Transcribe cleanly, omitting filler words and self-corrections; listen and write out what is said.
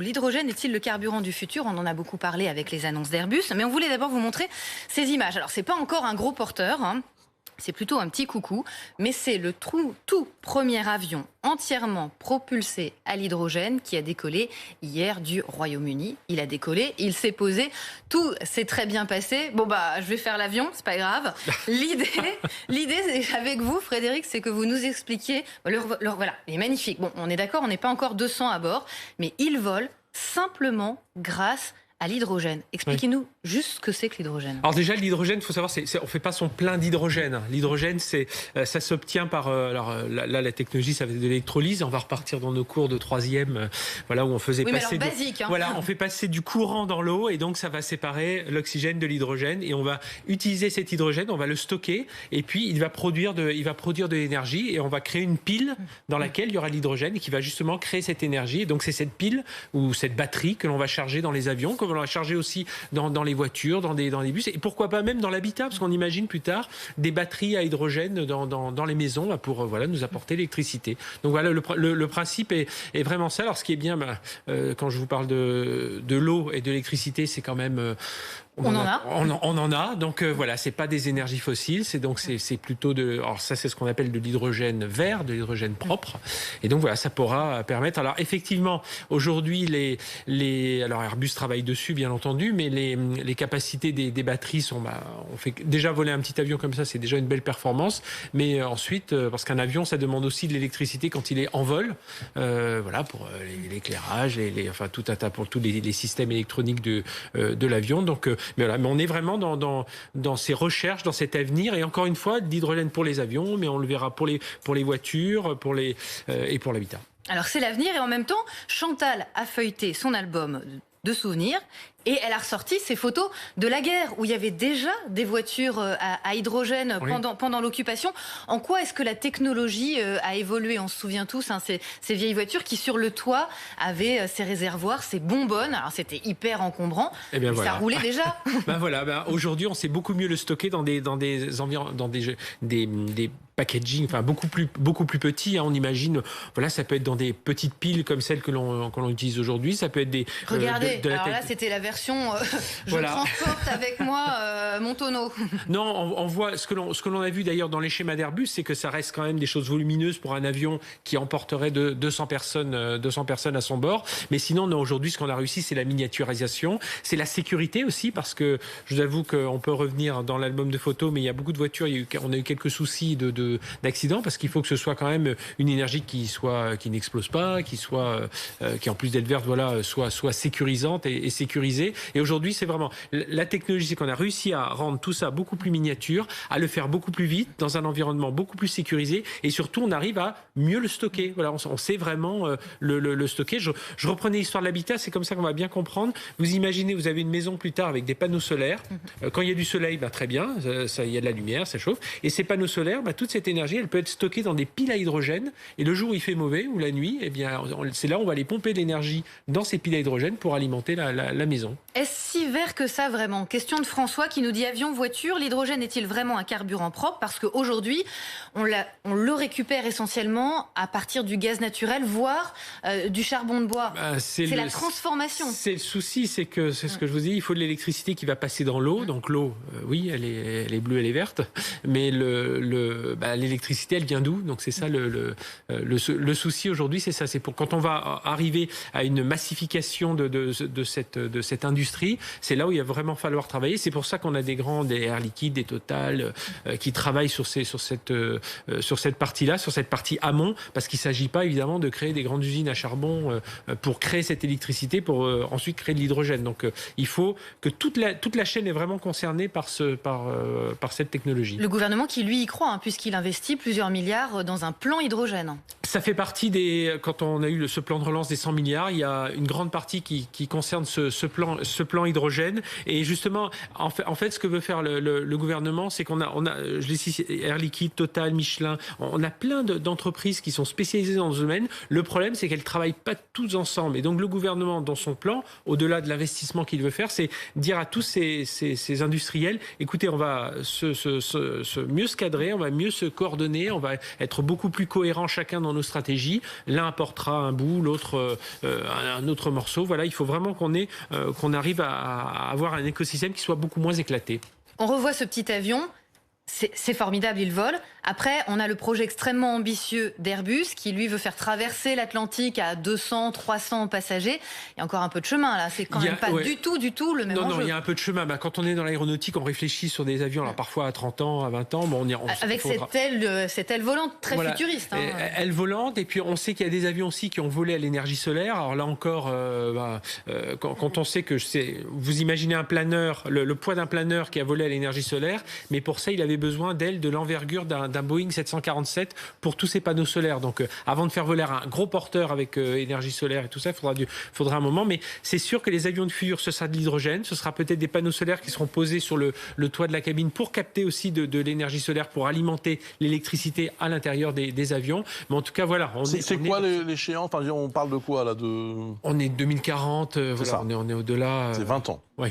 L'hydrogène est-il le carburant du futur? On en a beaucoup parlé avec les annonces d'Airbus, mais on voulait d'abord vous montrer ces images. Alors, c'est pas encore un gros porteur, hein. C'est plutôt un petit coucou, mais c'est le tout premier avion entièrement propulsé à l'hydrogène qui a décollé hier du Royaume-Uni. Il a décollé, il s'est posé, tout s'est très bien passé. Bon je vais faire l'avion, c'est pas grave. L'idée avec vous, Frédéric, c'est que vous nous expliquiez. Voilà, il est magnifique. Bon, on est d'accord, on n'est pas encore 200 à bord, mais il vole simplement grâce à l'hydrogène. Expliquez-nous juste ce que c'est que l'hydrogène. Alors déjà, l'hydrogène, il faut savoir, on ne fait pas son plein d'hydrogène. L'hydrogène, ça s'obtient par... là, la technologie, ça va être de l'électrolyse. On va repartir dans nos cours de 3e, voilà, où on faisait passer... Mais alors basique, hein. Voilà, on fait passer du courant dans l'eau et donc ça va séparer l'oxygène de l'hydrogène et on va utiliser cet hydrogène, on va le stocker et puis il va produire de l'énergie et on va créer une pile dans laquelle il y aura l'hydrogène qui va justement créer cette énergie. Et donc c'est cette pile ou cette batterie que l'on va charger dans les avions, comme on l'a chargé aussi dans les voitures, dans des bus, et pourquoi pas même dans l'habitat, parce qu'on imagine plus tard des batteries à hydrogène dans les maisons pour nous apporter l'électricité. Donc voilà, le principe est vraiment ça. Alors ce qui est bien, quand je vous parle de l'eau et de l'électricité, c'est quand même... On en a. Donc voilà, c'est pas des énergies fossiles, c'est plutôt alors ça, c'est ce qu'on appelle de l'hydrogène vert, de l'hydrogène propre. Et donc voilà, ça pourra permettre. Alors effectivement, aujourd'hui, alors Airbus travaille dessus, bien entendu, mais les capacités des batteries sont... on fait déjà voler un petit avion comme ça, c'est déjà une belle performance. Mais ensuite, parce qu'un avion, ça demande aussi de l'électricité quand il est en vol. Voilà, pour l'éclairage, tout un tas pour tous les systèmes électroniques de l'avion. Donc mais on est vraiment dans ces recherches, dans cet avenir. Et encore une fois, l'hydrogène pour les avions, mais on le verra pour les voitures, et pour l'habitat. Alors c'est l'avenir et en même temps, Chantal a feuilleté son album de souvenirs et elle a ressorti ses photos de la guerre où il y avait déjà des voitures à hydrogène pendant l'occupation. En quoi est-ce que la technologie a évolué? On se souvient tous, hein, ces vieilles voitures qui sur le toit avaient ces réservoirs, ces bonbonnes. Alors c'était hyper encombrant, mais ça roulait déjà. Aujourd'hui, on sait beaucoup mieux le stocker dans des packaging, beaucoup plus petit. Hein, on imagine, ça peut être dans des petites piles comme celles que l'on utilise aujourd'hui. Ça peut être des... Regardez, alors là, c'était la version je transporte avec moi mon tonneau. Non, on voit ce que l'on a vu d'ailleurs dans les schémas d'Airbus, c'est que ça reste quand même des choses volumineuses pour un avion qui emporterait 200 personnes à son bord. Mais sinon, non, aujourd'hui, ce qu'on a réussi, c'est la miniaturisation, c'est la sécurité aussi, parce que je vous avoue qu'on peut revenir dans l'album de photos, mais il y a beaucoup de voitures, on a eu quelques soucis d'accidents, parce qu'il faut que ce soit quand même une énergie qui n'explose pas, qui en plus d'être verte, soit sécurisante et sécurisée. Et aujourd'hui, c'est vraiment la technologie, c'est qu'on a réussi à rendre tout ça beaucoup plus miniature, à le faire beaucoup plus vite, dans un environnement beaucoup plus sécurisé, et surtout, on arrive à mieux le stocker. Voilà, on sait vraiment le stocker. Je reprenais l'histoire de l'habitat, c'est comme ça qu'on va bien comprendre. Vous imaginez, vous avez une maison plus tard avec des panneaux solaires. Quand il y a du soleil, très bien, il y a de la lumière, ça chauffe. Et ces panneaux solaires, toute cette énergie, elle peut être stockée dans des piles à hydrogène. Et le jour où il fait mauvais, ou la nuit, c'est là où on va aller pomper de l'énergie dans ces piles à hydrogène pour alimenter la maison. Est-ce si vert que ça vraiment? Question de François qui nous dit avion, voiture, l'hydrogène est-il vraiment un carburant propre? Parce qu'aujourd'hui, on le récupère essentiellement à partir du gaz naturel, voire du charbon de bois. C'est la transformation. C'est le souci, c'est ce que je vous dis, il faut de l'électricité qui va passer dans l'eau. Donc l'eau, oui, elle est bleue, elle est verte, mais l'électricité, elle vient d'où? Donc c'est ça le souci aujourd'hui, c'est ça. C'est pour quand on va arriver à une massification de cette industrie, c'est là où il va vraiment falloir travailler. C'est pour ça qu'on a des Air Liquide, des Total, qui travaillent sur cette partie-là, sur cette partie amont, parce qu'il ne s'agit pas évidemment de créer des grandes usines à charbon pour créer cette électricité, pour ensuite créer de l'hydrogène. Donc il faut que toute la chaîne est vraiment concernée par cette technologie. Le gouvernement qui lui y croit, puisqu'il investit plusieurs milliards dans un plan hydrogène. Ça fait partie quand on a eu ce plan de relance des 100 milliards, il y a une grande partie qui concerne ce plan hydrogène. Et justement, en fait, ce que veut faire le gouvernement, c'est qu'on a, je l'ai cité, Air Liquide, Total, Michelin, on a plein d'entreprises qui sont spécialisées dans ce domaine. Le problème, c'est qu'elles ne travaillent pas toutes ensemble. Et donc, le gouvernement, dans son plan, au-delà de l'investissement qu'il veut faire, c'est dire à tous ces industriels, écoutez, on va mieux se cadrer, on va mieux se coordonner, on va être beaucoup plus cohérents chacun dans nos stratégies. L'un apportera un bout, l'autre un autre morceau. Voilà, il faut vraiment qu'on arrive à avoir un écosystème qui soit beaucoup moins éclaté. On revoit ce petit avion. C'est formidable, il vole. Après, on a le projet extrêmement ambitieux d'Airbus qui, lui, veut faire traverser l'Atlantique à 200, 300 passagers. Il y a encore un peu de chemin, là. C'est quand même pas du tout le même enjeu. Non, il y a un peu de chemin. Quand on est dans l'aéronautique, on réfléchit sur des avions, alors parfois à 30 ans, à 20 ans. Avec cette aile volante très futuriste. Aile volante, et puis on sait qu'il y a des avions aussi qui ont volé à l'énergie solaire. Alors là encore, quand on sait que vous imaginez un planeur, le poids d'un planeur qui a volé à l'énergie solaire, mais pour ça, il avait besoin d'ailes de l'envergure d'un Boeing 747 pour tous ces panneaux solaires. Donc, avant de faire voler un gros porteur avec énergie solaire et tout ça, il faudra un moment. Mais c'est sûr que les avions de futur, ce sera de l'hydrogène. Ce sera peut-être des panneaux solaires qui seront posés sur le toit de la cabine pour capter aussi de l'énergie solaire pour alimenter l'électricité à l'intérieur des avions. Mais en tout cas, voilà. C'est quoi l'échéance? Enfin, on parle de quoi là On est 2040. Voilà, on est au-delà. C'est 20 ans. Oui.